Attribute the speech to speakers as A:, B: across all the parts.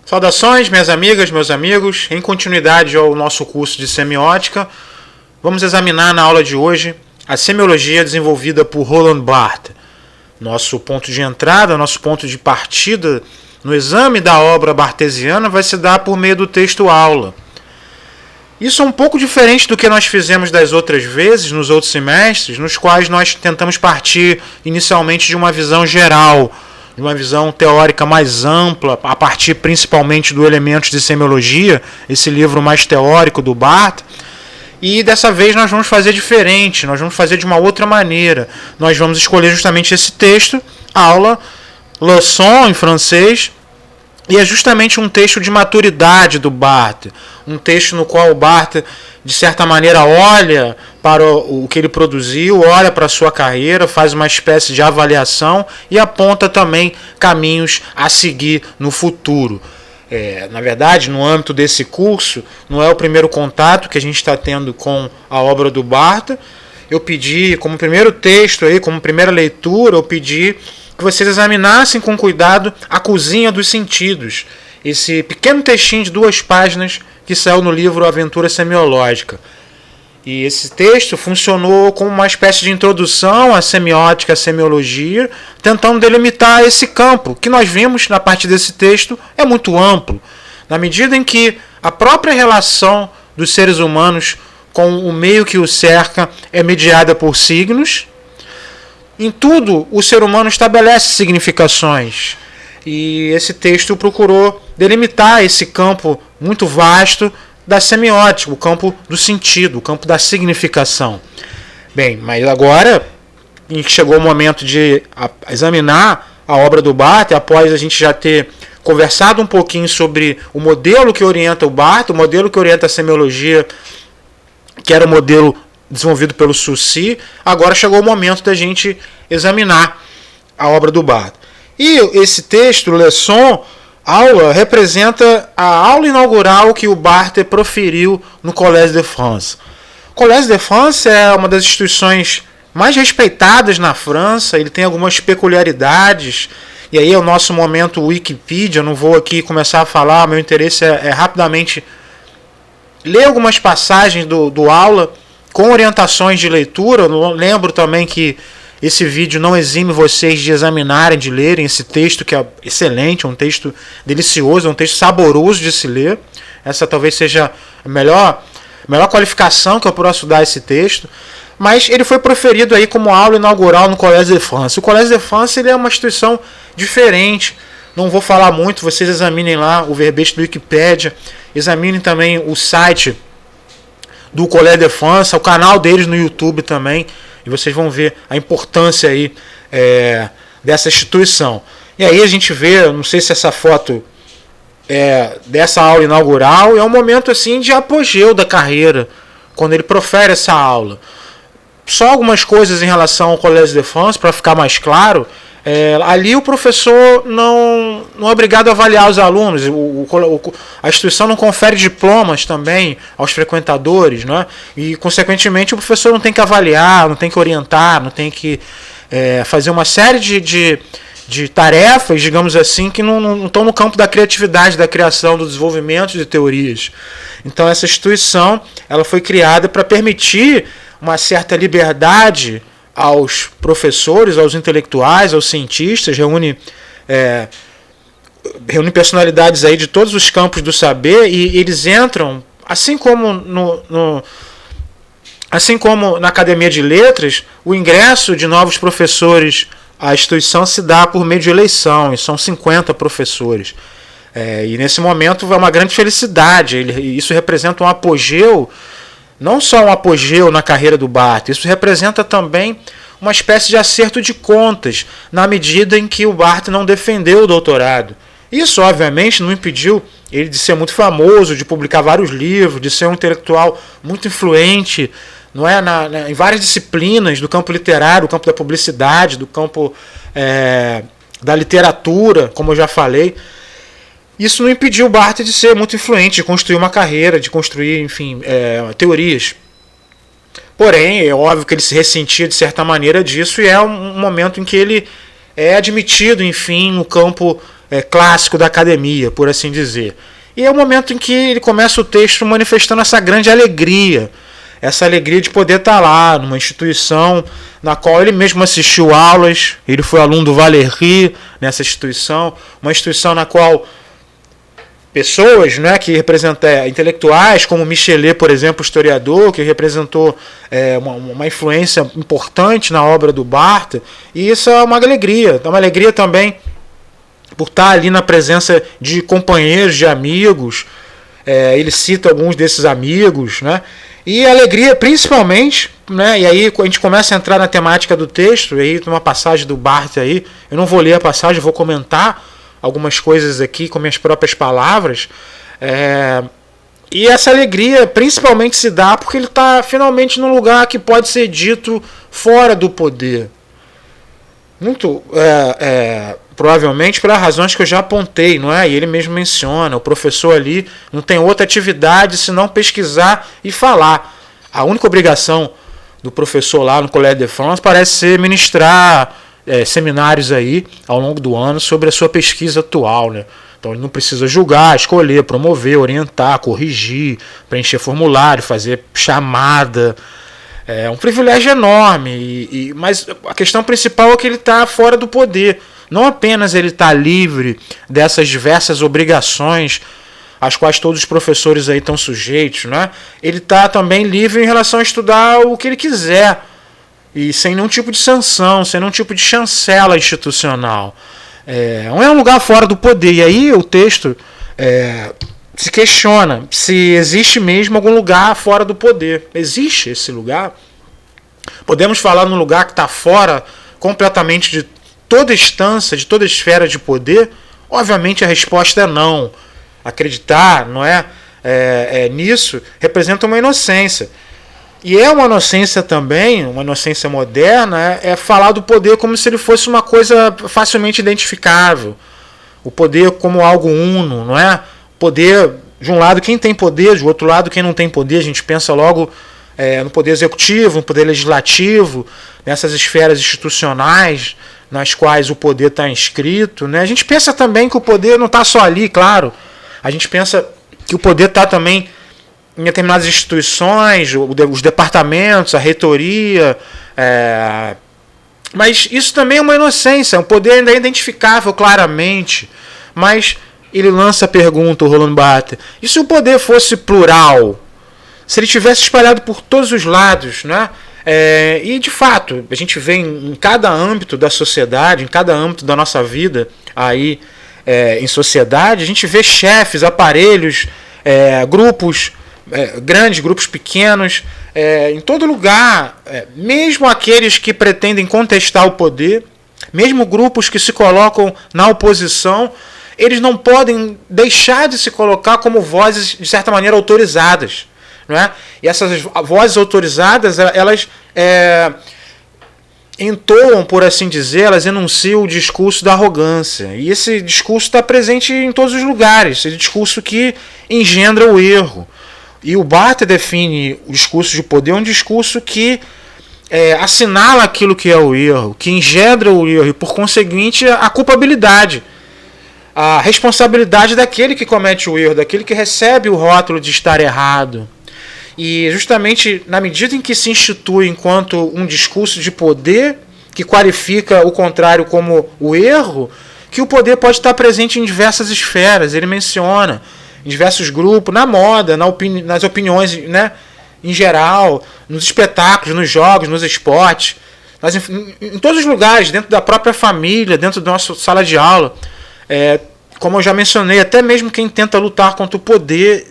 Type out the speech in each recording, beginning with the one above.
A: Saudações, minhas amigas, meus amigos. Em continuidade ao nosso curso de semiótica, vamos examinar na aula de hoje a semiologia desenvolvida por Roland Barthes. Nosso ponto de entrada, nosso ponto de partida no exame da obra barthesiana vai se dar por meio do texto aula. Isso é um pouco diferente do que nós fizemos das outras vezes, nos outros semestres, nos quais nós tentamos partir inicialmente de uma visão geral, de uma visão teórica mais ampla, a partir principalmente do Elementos de Semiologia, esse livro mais teórico do Barthes. E dessa vez nós vamos fazer diferente, nós vamos fazer de uma outra maneira. Nós vamos escolher justamente esse texto, aula, leçon em francês, e é justamente um texto de maturidade do Barthes, um texto no qual o Barthes, de certa maneira, olha para o que ele produziu, olha para a sua carreira, faz uma espécie de avaliação e aponta também caminhos a seguir no futuro. Na verdade, no âmbito desse curso, não é o primeiro contato que a gente está tendo com a obra do Barthes. Eu pedi, como primeiro texto, como primeira leitura, eu pedi que vocês examinassem com cuidado A Cozinha dos Sentidos, esse pequeno textinho de 2 páginas que saiu no livro Aventura Semiológica. E esse texto funcionou como uma espécie de introdução à semiótica, à semiologia, tentando delimitar esse campo, que nós vimos na parte desse texto é muito amplo, na medida em que a própria relação dos seres humanos com o meio que o cerca é mediada por signos. Em tudo, o ser humano estabelece significações. E esse texto procurou delimitar esse campo muito vasto da semiótica, o campo do sentido, o campo da significação. Bem, mas agora chegou o momento de examinar a obra do Barthes, após a gente já ter conversado um pouquinho sobre o modelo que orienta o Barthes, o modelo que orienta a semiologia, que era o modelo desenvolvido pelo Saussure. Agora chegou o momento da gente examinar a obra do Barthes. E esse texto, Leçon, aula, representa a aula inaugural que o Barthes proferiu no Collège de France. O Collège de France é uma das instituições mais respeitadas na França, ele tem algumas peculiaridades, e aí é o nosso momento Wikipedia, eu não vou aqui começar a falar, meu interesse é rapidamente ler algumas passagens do aula, com orientações de leitura. Eu lembro também que esse vídeo não exime vocês de examinarem, de lerem esse texto, que é excelente, é um texto delicioso, é um texto saboroso de se ler. Essa talvez seja a melhor qualificação que eu posso dar a esse texto. Mas ele foi proferido aí como aula inaugural no Collège de France. O Collège de France ele é uma instituição diferente. Não vou falar muito, vocês examinem lá o verbete do Wikipedia, examinem também o site do Collège de France, o canal deles no YouTube também, e vocês vão ver a importância aí dessa instituição. E aí a gente vê, não sei se essa foto é dessa aula inaugural, é um momento assim de apogeu da carreira, quando ele profere essa aula. Só algumas coisas em relação ao Collège de France, para ficar mais claro. Ali o professor não é obrigado a avaliar os alunos, a instituição não confere diplomas também aos frequentadores, né? E consequentemente o professor não tem que avaliar, não tem que orientar, não tem que fazer uma série de tarefas, digamos assim, que não estão no campo da criatividade, da criação, do desenvolvimento de teorias. Então essa instituição ela foi criada para permitir uma certa liberdade aos professores, aos intelectuais, aos cientistas, reúne personalidades aí de todos os campos do saber, e eles entram, assim como na Academia de Letras, o ingresso de novos professores à instituição se dá por meio de eleição, e são 50 professores. E nesse momento é uma grande felicidade, isso representa um apogeu, não só um apogeu na carreira do Barthes, isso representa também uma espécie de acerto de contas, na medida em que o Barthes não defendeu o doutorado. Isso, obviamente, não impediu ele de ser muito famoso, de publicar vários livros, de ser um intelectual muito influente, não é, em várias disciplinas do campo literário, do campo da publicidade, do campo da literatura, como eu já falei. Isso não impediu o Barthes de ser muito influente, de construir uma carreira, de construir, enfim, teorias. Porém, é óbvio que ele se ressentia de certa maneira disso, e é um momento em que ele é admitido, enfim, no campo clássico da academia, por assim dizer. E é o momento em que ele começa o texto manifestando essa grande alegria, essa alegria de poder estar lá, numa instituição na qual ele mesmo assistiu aulas, ele foi aluno do Valéry nessa instituição, uma instituição na qual pessoas, né, que representam intelectuais, como Michelet, por exemplo, historiador, que representou uma influência importante na obra do Barthes, e isso é uma alegria também por estar ali na presença de companheiros, de amigos. Ele cita alguns desses amigos, né, e alegria principalmente, né, e aí a gente começa a entrar na temática do texto, e aí tem uma passagem do Barthes aí, eu não vou ler a passagem, vou comentar algumas coisas aqui com minhas próprias palavras, e essa alegria principalmente se dá porque ele está finalmente num lugar que pode ser dito fora do poder. Muito provavelmente pelas razões que eu já apontei, não é? E ele mesmo menciona, o professor ali não tem outra atividade senão pesquisar e falar. A única obrigação do professor lá no Collège de France parece ser ministrar seminários aí ao longo do ano sobre a sua pesquisa atual, né? Então ele não precisa julgar, escolher, promover, orientar, corrigir, preencher formulário, fazer chamada. É um privilégio enorme, mas a questão principal é que ele está fora do poder. Não apenas ele está livre dessas diversas obrigações às quais todos os professores aí estão sujeitos, né? Ele está também livre em relação a estudar o que ele quiser, e sem nenhum tipo de sanção, sem nenhum tipo de chancela institucional. É um lugar fora do poder. E aí o texto se questiona se existe mesmo algum lugar fora do poder. Existe esse lugar? Podemos falar num lugar que está fora completamente de toda instância, de toda esfera de poder? Obviamente a resposta é não. Acreditar, não nisso representa uma inocência. E é uma inocência também, uma inocência moderna, falar do poder como se ele fosse uma coisa facilmente identificável. O poder como algo uno, não é? Poder, de um lado, quem tem poder, do outro lado, quem não tem poder. A gente pensa logo no poder executivo, no poder legislativo, nessas esferas institucionais nas quais o poder está inscrito, né? A gente pensa também que o poder não está só ali, claro. A gente pensa que o poder está também em determinadas instituições, os departamentos, a reitoria. Mas isso também é uma inocência, um poder ainda é identificável claramente. Mas ele lança a pergunta, o Roland Barthes, e se o poder fosse plural? Se ele tivesse espalhado por todos os lados, né? E de fato, a gente vê em cada âmbito da sociedade, em cada âmbito da nossa vida aí em sociedade, a gente vê chefes, aparelhos, grupos grandes, grupos pequenos, em todo lugar, mesmo aqueles que pretendem contestar o poder, mesmo grupos que se colocam na oposição, eles não podem deixar de se colocar como vozes, de certa maneira, autorizadas. Não é? E essas vozes autorizadas, elas entoam, por assim dizer, elas enunciam o discurso da arrogância. E esse discurso está presente em todos os lugares, esse discurso que engendra o erro. E o Barthes define o discurso de poder, um discurso que assinala aquilo que é o erro, que engendra o erro e, por conseguinte, a culpabilidade. A responsabilidade daquele que comete o erro, daquele que recebe o rótulo de estar errado. E justamente na medida em que se institui enquanto um discurso de poder que qualifica o contrário como o erro, que o poder pode estar presente em diversas esferas. Ele menciona em diversos grupos, na moda, nas opiniões, né, em geral, nos espetáculos, nos jogos, nos esportes, em todos os lugares, dentro da própria família, dentro da nossa sala de aula. Como eu já mencionei, até mesmo quem tenta lutar contra o poder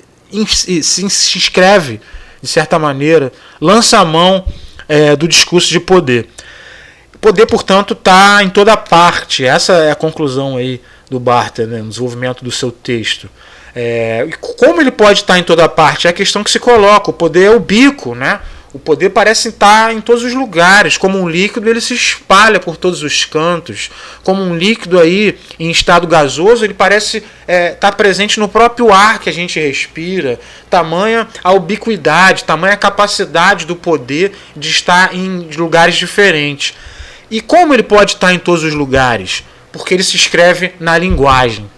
A: se inscreve, de certa maneira, lança a mão do discurso de poder. O poder, portanto, está em toda parte. Essa é a conclusão aí do Barthes, né, no desenvolvimento do seu texto. Como ele pode estar em toda parte? É a questão que se coloca. O poder é o bico, né? O poder parece estar em todos os lugares. Como um líquido, ele se espalha por todos os cantos. Como um líquido aí em estado gasoso, ele parece estar presente no próprio ar que a gente respira. Tamanha a ubiquidade, tamanha a capacidade do poder de estar em lugares diferentes. E como ele pode estar em todos os lugares? porque ele se escreve na linguagem.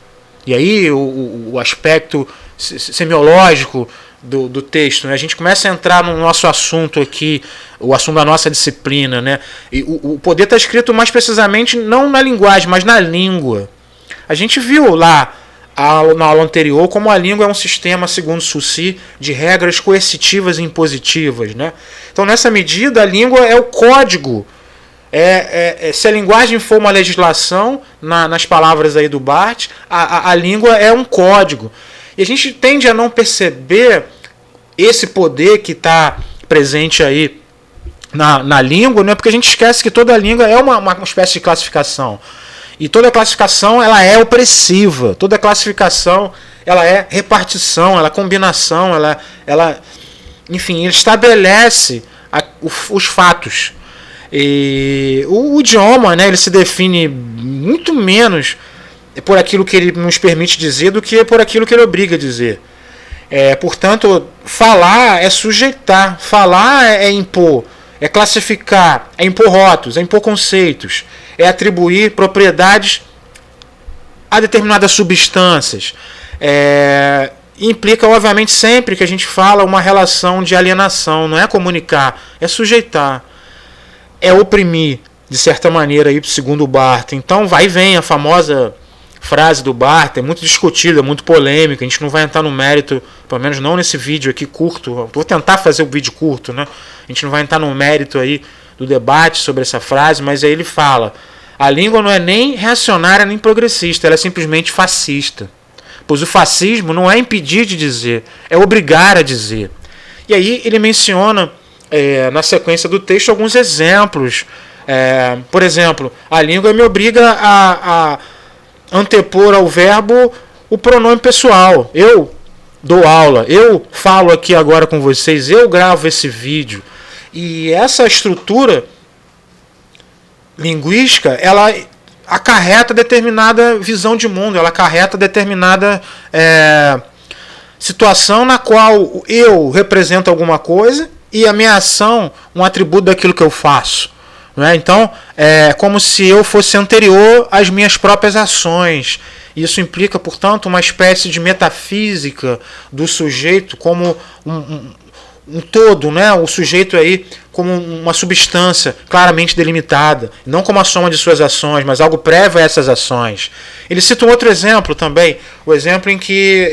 A: E aí o aspecto semiológico do texto, né? A gente começa a entrar no nosso assunto aqui, o assunto da nossa disciplina, né? E o poder está escrito mais precisamente não na linguagem, mas na língua. A gente viu lá na aula anterior como a língua é um sistema, segundo Saussure, de regras coercitivas e impositivas, né? Então, nessa medida, a língua é o código. Se a linguagem for uma legislação, nas palavras aí do Barthes, a língua é um código. E a gente tende a não perceber esse poder que está presente aí na língua, né? Porque a gente esquece que toda língua é uma espécie de classificação. E toda classificação ela é opressiva, toda classificação ela é repartição, ela é combinação, enfim, ele estabelece os fatos. E o idioma, né, ele se define muito menos por aquilo que ele nos permite dizer do que por aquilo que ele obriga a dizer. Portanto, falar é sujeitar, falar é impor, é classificar, é impor rótulos, é impor conceitos, é atribuir propriedades a determinadas substâncias. Implica, obviamente, sempre que a gente fala uma relação de alienação, não é comunicar, é sujeitar, é oprimir, de certa maneira, aí, segundo o Barthes. Então, vai e vem a famosa frase do Barthes, é muito discutida, muito polêmica, a gente não vai entrar no mérito, pelo menos não nesse vídeo aqui curto, vou tentar fazer o vídeo curto, né? A gente não vai entrar no mérito aí do debate sobre essa frase, mas aí ele fala: a língua não é nem reacionária nem progressista, ela é simplesmente fascista. Pois o fascismo não é impedir de dizer, é obrigar a dizer. E aí ele menciona, na sequência do texto, alguns exemplos. Por exemplo, a língua me obriga a antepor ao verbo o pronome pessoal. Eu dou aula, eu falo aqui agora com vocês, eu gravo esse vídeo. E essa estrutura linguística, ela acarreta determinada visão de mundo, ela acarreta determinada situação na qual eu represento alguma coisa e a minha ação um atributo daquilo que eu faço. Né? Então, é como se eu fosse anterior às minhas próprias ações. Isso implica, portanto, uma espécie de metafísica do sujeito como um todo, né? O sujeito aí como uma substância claramente delimitada, não como a soma de suas ações, mas algo prévio a essas ações. Ele cita um outro exemplo também, o exemplo em que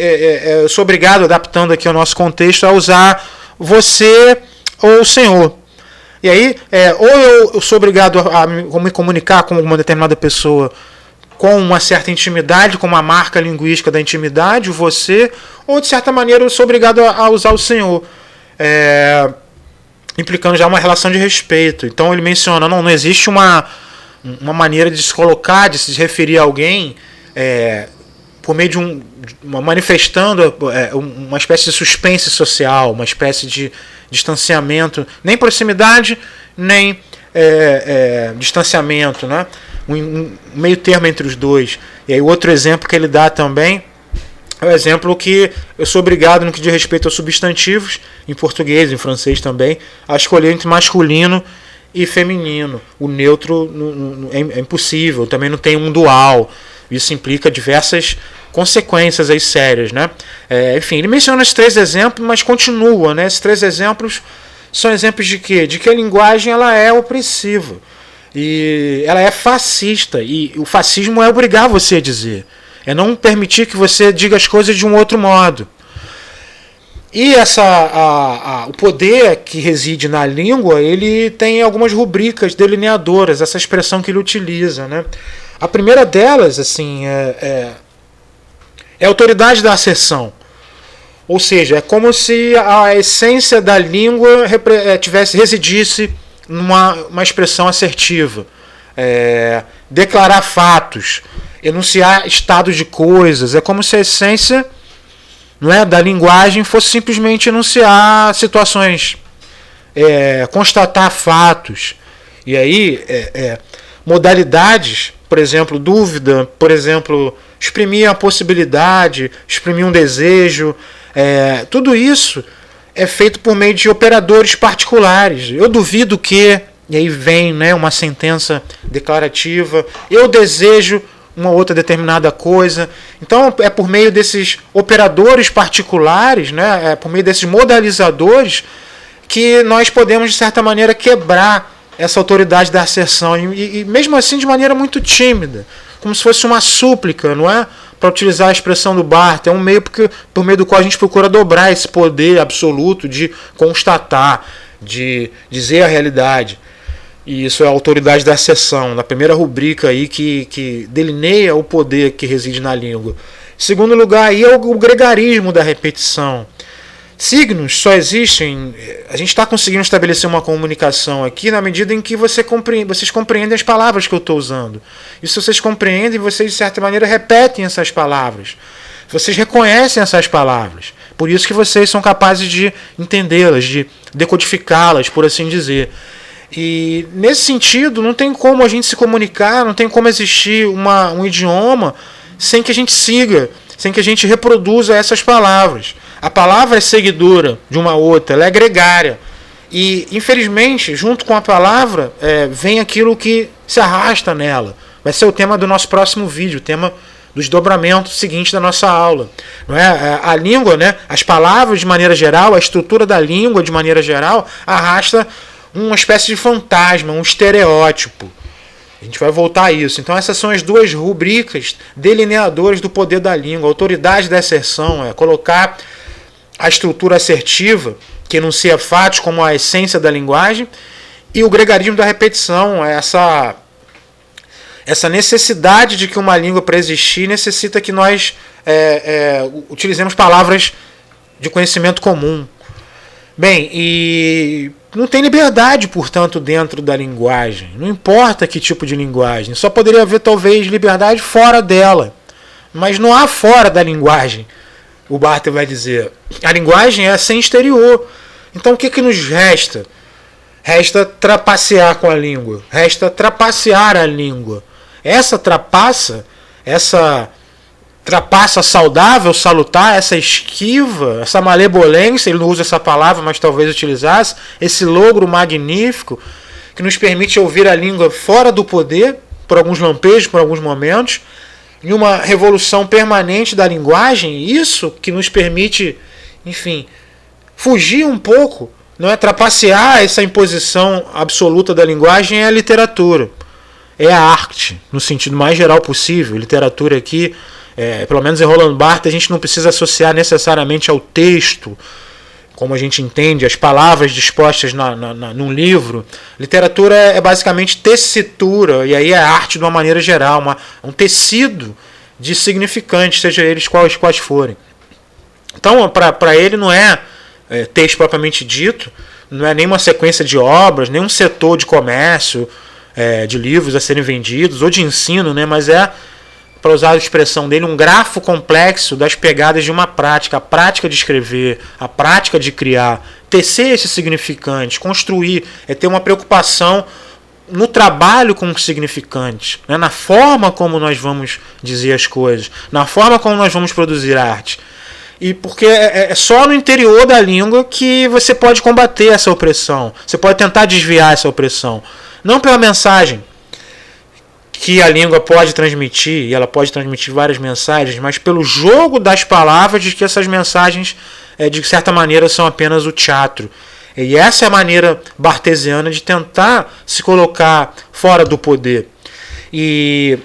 A: eu sou obrigado, adaptando aqui ao nosso contexto, a usar você ou o senhor. E aí, ou eu sou obrigado a me comunicar com uma determinada pessoa com uma certa intimidade, com uma marca linguística da intimidade, o você, ou de certa maneira eu sou obrigado a usar o senhor. Implicando já uma relação de respeito. Então ele menciona, não existe uma maneira de se colocar, de se referir a alguém por meio de manifestando uma espécie de suspense social, uma espécie de distanciamento, nem proximidade, nem distanciamento, né? Um meio termo entre os dois. E aí o outro exemplo que ele dá também é o exemplo que eu sou obrigado, no que diz respeito aos substantivos, em português, em francês também, a escolher entre masculino e feminino. O neutro é impossível, também não tem um dual. Isso implica diversas consequências aí sérias, né? Enfim, ele menciona esses 3 exemplos, mas continua, né? Esses 3 exemplos são exemplos de quê? De que a linguagem ela é opressiva e ela é fascista, e o fascismo é obrigar você a dizer, é não permitir que você diga as coisas de um outro modo. E o poder que reside na língua, ele tem algumas rubricas delineadoras, essa expressão que ele utiliza, né? A primeira delas, assim, é a autoridade da asserção. Ou seja, é como se a essência da língua residisse numa expressão assertiva. Declarar fatos, enunciar estados de coisas. É como se a essência, não é, da linguagem fosse simplesmente enunciar situações, constatar fatos. E aí, modalidades, por exemplo, dúvida, por exemplo, exprimir a possibilidade, exprimir um desejo, tudo isso é feito por meio de operadores particulares. Eu duvido que, e aí vem, né, uma sentença declarativa, eu desejo uma outra determinada coisa. Então é por meio desses operadores particulares, né, é por meio desses modalizadores que nós podemos, de certa maneira, quebrar essa autoridade da asserção, e mesmo assim de maneira muito tímida, como se fosse uma súplica, não é? Para utilizar a expressão do Barthes, é um meio por meio do qual a gente procura dobrar esse poder absoluto de constatar, de dizer a realidade. E isso é a autoridade da asserção, na primeira rubrica aí que delineia o poder que reside na língua. Em segundo lugar, aí é o gregarismo da repetição. Signos só existem, a gente está conseguindo estabelecer uma comunicação aqui na medida em que vocês compreendem as palavras que eu estou usando. E se vocês compreendem, vocês de certa maneira repetem essas palavras. Vocês reconhecem essas palavras. Por isso que vocês são capazes de entendê-las, de decodificá-las, por assim dizer. E nesse sentido, não tem como a gente se comunicar, não tem como existir um idioma sem que a gente siga, sem que a gente reproduza essas palavras. A palavra é seguidora de uma outra, ela é gregária. E, infelizmente, junto com a palavra, vem aquilo que se arrasta nela. Vai ser o tema do nosso próximo vídeo, o tema do desdobramento seguinte da nossa aula. Não é? A língua, né? As palavras de maneira geral, a estrutura da língua de maneira geral, arrasta uma espécie de fantasma, um estereótipo. A gente vai voltar a isso. Então essas são as duas rubricas delineadoras do poder da língua. A autoridade da asserção é colocar a estrutura assertiva, que enuncia fatos como a essência da linguagem, e o gregarismo da repetição, essa necessidade de que uma língua, para existir, necessita que nós utilizemos palavras de conhecimento comum. Bem, e não tem liberdade, portanto, dentro da linguagem. Não importa que tipo de linguagem. Só poderia haver, talvez, liberdade fora dela. Mas não há fora da linguagem, o Barthes vai dizer. A linguagem é sem exterior. Então o que nos resta? Resta trapacear com a língua. Resta trapacear a língua. Essa trapaça saudável, salutar, essa esquiva, essa malevolência, ele não usa essa palavra, mas talvez utilizasse, esse logro magnífico que nos permite ouvir a língua fora do poder, por alguns lampejos, por alguns momentos, em uma revolução permanente da linguagem, isso que nos permite, enfim, fugir um pouco, não é? Trapacear essa imposição absoluta da linguagem é a literatura, é a arte, no sentido mais geral possível. Literatura aqui, pelo menos em Roland Barthes, a gente não precisa associar necessariamente ao texto, como a gente entende, as palavras dispostas num livro. Literatura é basicamente tessitura, e aí é arte de uma maneira geral, um tecido de significantes, seja eles quais forem. Então, para ele não é texto propriamente dito, não é nem uma sequência de obras, nem um setor de comércio, de livros a serem vendidos, ou de ensino, né, mas para usar a expressão dele, um grafo complexo das pegadas de uma prática, a prática de escrever, a prática de criar, tecer esses significantes, construir, ter uma preocupação no trabalho com os significantes, né, na forma como nós vamos dizer as coisas, na forma como nós vamos produzir arte. E porque é só no interior da língua que você pode combater essa opressão, você pode tentar desviar essa opressão. Não pela mensagem que a língua pode transmitir, e ela pode transmitir várias mensagens, mas pelo jogo das palavras, de que essas mensagens, de certa maneira, são apenas o teatro. E essa é a maneira barthesiana de tentar se colocar fora do poder. E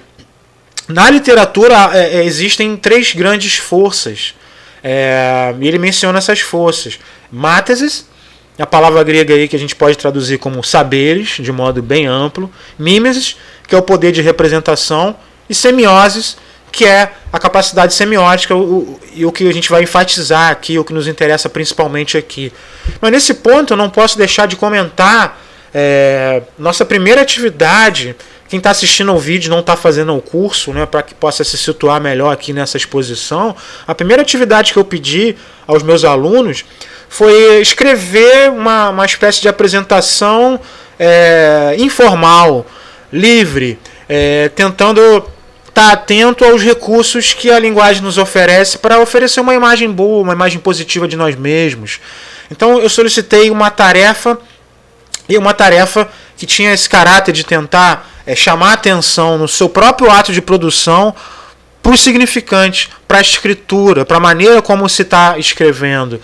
A: na literatura existem três grandes forças. E ele menciona essas forças. Mátesis, a palavra grega aí que a gente pode traduzir como saberes, de modo bem amplo. Mimesis, que é o poder de representação. E semioses, que é a capacidade semiótica, e o que a gente vai enfatizar aqui, o que nos interessa principalmente aqui. Mas nesse ponto eu não posso deixar de comentar nossa primeira atividade. Quem está assistindo ao vídeo não está fazendo o curso, né, para que possa se situar melhor aqui nessa exposição. A primeira atividade que eu pedi aos meus alunos foi escrever uma espécie de apresentação informal, livre, tentando estar atento aos recursos que a linguagem nos oferece para oferecer uma imagem boa, uma imagem positiva de nós mesmos. Então eu solicitei uma tarefa, que tinha esse caráter de tentar chamar atenção no seu próprio ato de produção para os significantes, para a escritura, para a maneira como se está escrevendo.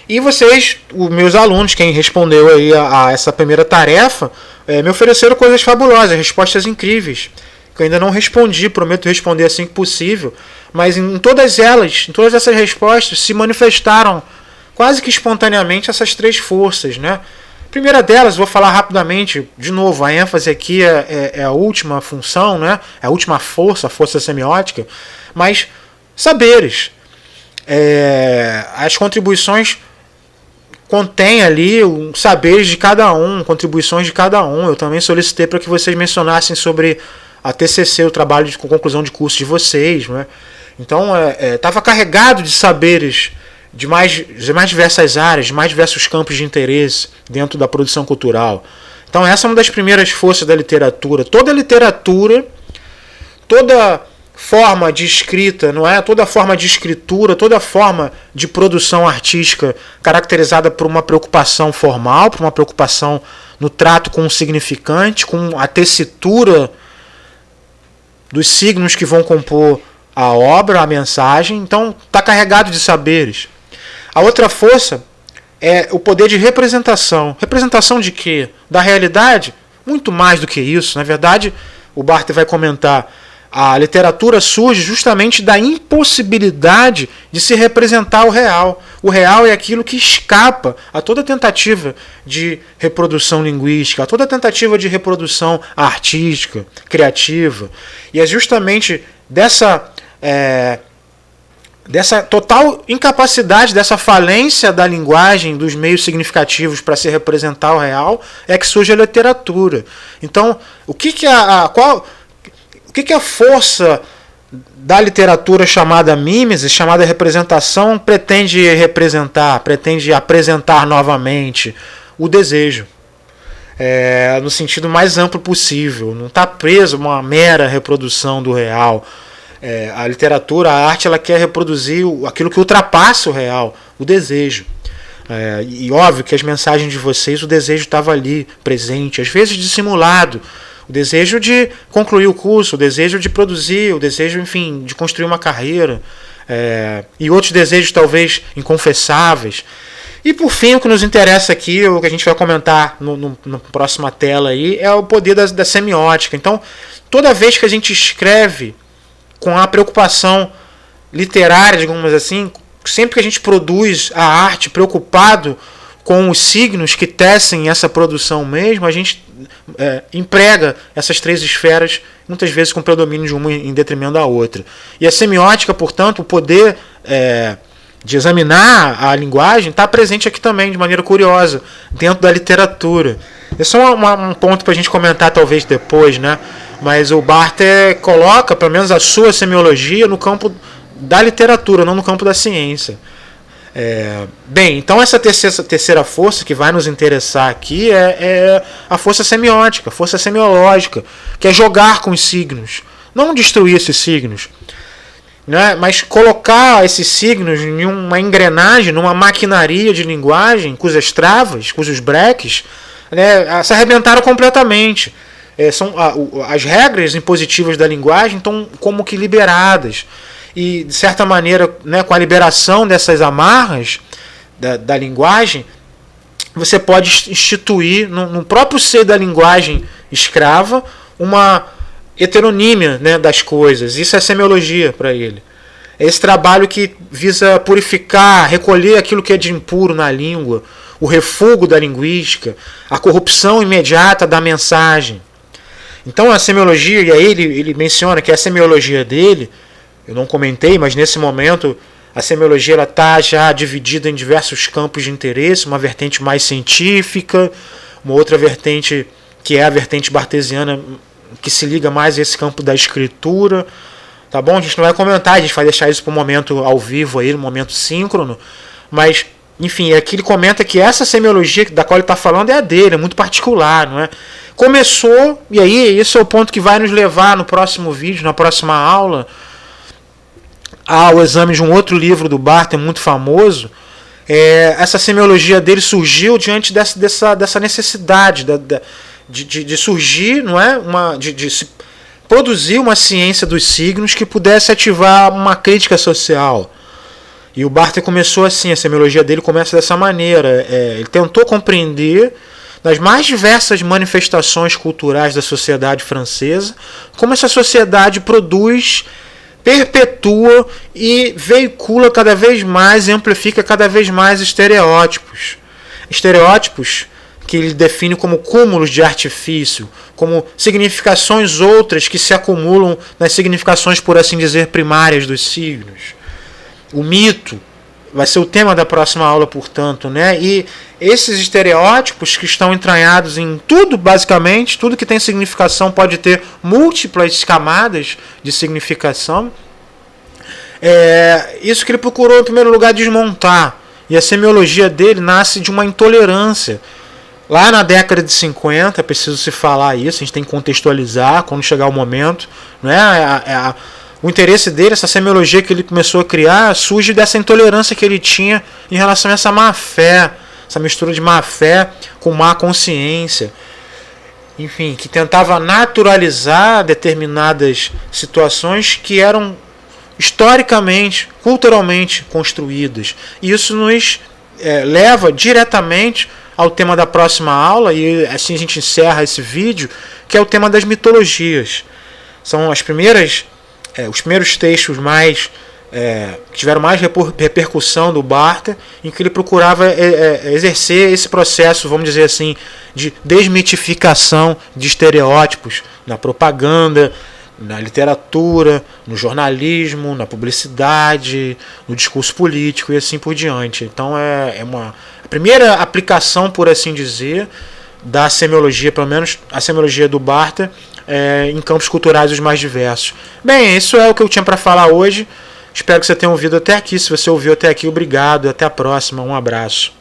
A: E vocês, os meus alunos, quem respondeu aí a essa primeira tarefa, me ofereceram coisas fabulosas, respostas incríveis, que eu ainda não respondi, prometo responder assim que possível, mas em todas essas respostas se manifestaram quase que espontaneamente essas três forças, né? A primeira delas, vou falar rapidamente, de novo, a ênfase aqui é a última função, né? É a última força, a força semiótica, mas saberes. As contribuições contêm ali saberes de cada um, contribuições de cada um. Eu também solicitei para que vocês mencionassem sobre a TCC, o trabalho de conclusão de curso de vocês, né? Então, estava carregado de saberes de mais diversas áreas, de mais diversos campos de interesse dentro da produção cultural. Então essa é uma das primeiras forças da literatura. Toda literatura, toda forma de escrita, não é? Toda forma de escritura, toda forma de produção artística caracterizada por uma preocupação formal, por uma preocupação no trato com o significante, com a tessitura dos signos que vão compor a obra, a mensagem. Então está carregado de saberes. A outra força é o poder de representação. Representação de quê? Da realidade? Muito mais do que isso. Na verdade, o Barthes vai comentar, a literatura surge justamente da impossibilidade de se representar o real. O real é aquilo que escapa a toda tentativa de reprodução linguística, a toda tentativa de reprodução artística, criativa. E é justamente dessa total incapacidade, dessa falência da linguagem, dos meios significativos para se representar o real, é que surge a literatura. Então, o que a força da literatura chamada mímese, chamada representação, pretende representar, pretende apresentar novamente? O desejo. No sentido mais amplo possível. Não está preso a uma mera reprodução do real. A literatura, a arte, ela quer reproduzir aquilo que ultrapassa o real, o desejo. E óbvio que as mensagens de vocês, o desejo estava ali, presente, às vezes dissimulado. O desejo de concluir o curso, o desejo de produzir, o desejo, enfim, de construir uma carreira. E outros desejos talvez inconfessáveis. E por fim, o que nos interessa aqui, o que a gente vai comentar na próxima tela aí, é o poder da semiótica. Então, toda vez que a gente escreve com a preocupação literária, digamos assim, sempre que a gente produz a arte preocupado com os signos que tecem essa produção mesmo, a gente emprega essas três esferas, muitas vezes com predomínio de uma em detrimento da outra. E a semiótica, portanto, o poder de examinar a linguagem, está presente aqui também, de maneira curiosa, dentro da literatura. Esse é um ponto para a gente comentar talvez depois, né? Mas o Barthes coloca, pelo menos, a sua semiologia no campo da literatura, não no campo da ciência. Bem, então essa terceira força que vai nos interessar aqui é a força semiótica, a força semiológica, que é jogar com os signos, não destruir esses signos, né? Mas colocar esses signos em uma engrenagem, numa maquinaria de linguagem, cujas travas, cujos breques, né, se arrebentaram completamente. As regras impositivas da linguagem estão como que liberadas. E, de certa maneira, né, com a liberação dessas amarras da linguagem, você pode instituir, no próprio ser da linguagem escrava, uma heteronímia, né, das coisas. Isso é semiologia para ele. É esse trabalho que visa purificar, recolher aquilo que é de impuro na língua, o refúgio da linguística, a corrupção imediata da mensagem. Então a semiologia, e aí ele menciona que a semiologia dele, eu não comentei, mas nesse momento a semiologia está já dividida em diversos campos de interesse, uma vertente mais científica, uma outra vertente que é a vertente bartesiana, que se liga mais a esse campo da escritura. Tá bom? A gente não vai comentar, a gente vai deixar isso para um momento ao vivo, aí, um momento síncrono, mas enfim, aqui ele comenta que essa semiologia da qual ele está falando é a dele, é muito particular, não é? Começou, e aí esse é o ponto que vai nos levar no próximo vídeo, na próxima aula, ao exame de um outro livro do Barthes, muito famoso. Essa semiologia dele surgiu diante dessa necessidade de surgir, não é? De se produzir uma ciência dos signos que pudesse ativar uma crítica social. E o Barthes começou assim, a semiologia dele começa dessa maneira. Ele tentou compreender, nas mais diversas manifestações culturais da sociedade francesa, como essa sociedade produz, perpetua e veicula cada vez mais e amplifica cada vez mais estereótipos. Estereótipos que ele define como cúmulos de artifício, como significações outras que se acumulam nas significações, por assim dizer, primárias dos signos. O mito vai ser o tema da próxima aula, portanto, né? E esses estereótipos que estão entranhados em tudo, basicamente, tudo que tem significação pode ter múltiplas camadas de significação. Isso que ele procurou, em primeiro lugar, desmontar. E a semiologia dele nasce de uma intolerância. Lá na década de 50, é preciso se falar isso, a gente tem que contextualizar quando chegar o momento, né? O interesse dele, essa semiologia que ele começou a criar, surge dessa intolerância que ele tinha em relação a essa má fé, essa mistura de má fé com má consciência. Enfim, que tentava naturalizar determinadas situações que eram historicamente, culturalmente construídas. E isso nos leva diretamente ao tema da próxima aula, e assim a gente encerra esse vídeo, que é o tema das mitologias. São os primeiros textos que tiveram mais repercussão do Barthes, em que ele procurava exercer esse processo, vamos dizer assim, de desmitificação de estereótipos na propaganda, na literatura, no jornalismo, na publicidade, no discurso político e assim por diante. Então a primeira aplicação, por assim dizer, da semiologia, pelo menos a semiologia do Barthes, em campos culturais os mais diversos. Bem, isso é o que eu tinha para falar hoje. Espero que você tenha ouvido até aqui. Se você ouviu até aqui, obrigado. Até a próxima. Um abraço.